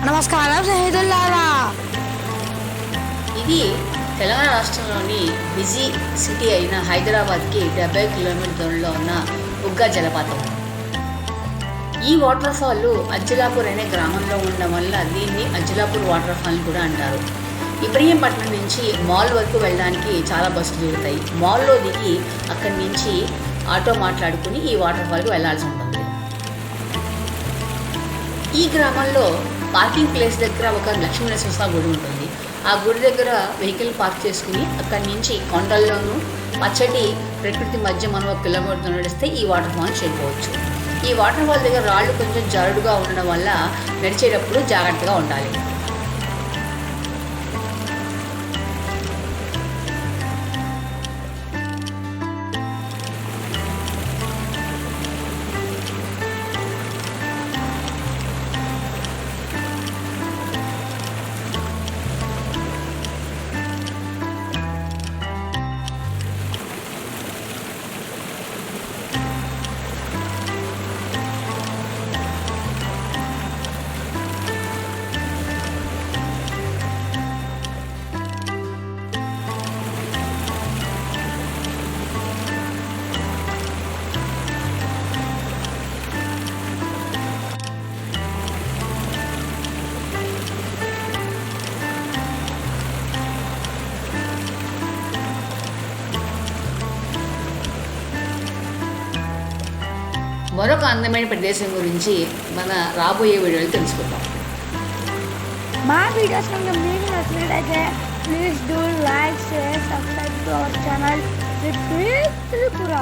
నమస్కారం స్నేహితులారా. ఇది తెలంగాణ రాష్ట్రంలోని బిజీ సిటీ అయిన హైదరాబాద్కి 70 కిలోమీటర్ దూరంలో ఉన్న బుగ్గ జలపాతం. ఈ వాటర్ ఫాల్ అజ్జలాపూర్ అనే గ్రామంలో ఉండడం వల్ల దీన్ని అజ్జలాపూర్ వాటర్ ఫాల్ కూడా అంటారు. ఇబ్రహీంపట్నం నుంచి మాల్ వరకు వెళ్ళడానికి చాలా బస్సులు తిరుగుతాయి. మాల్లో దిగి అక్కడి నుంచి ఆటో మాట్లాడుకుని ఈ వాటర్ ఫాల్కి వెళ్లాల్సి ఉంటుంది. ఈ గ్రామంలో పార్కింగ్ ప్లేస్ దగ్గర ఒక లక్ష్మీ నరసింహ గుడి ఉంటుంది. ఆ గుడి దగ్గర వెహికల్ పార్క్ చేసుకుని అక్కడి నుంచి కొండల్లోనూ పచ్చటి ప్రకృతి మధ్య మనం 1 కిలోమీటర్ నడిస్తే ఈ వాటర్ ఫాల్ చేరుకోవచ్చు. ఈ వాటర్ ఫాల్ దగ్గర రాళ్ళు కొంచెం జారుడుగా ఉండడం వల్ల నడిచేటప్పుడు జాగ్రత్తగా ఉండాలి. మరొక అందమైన ప్రదేశం గురించి మన రాబోయే వీడియోలు తెలుసుకుందాం. మా వీడియోస్ కనుక మీకు నచ్చినట్లయితే please do like, share, subscribe to our channel Tripura.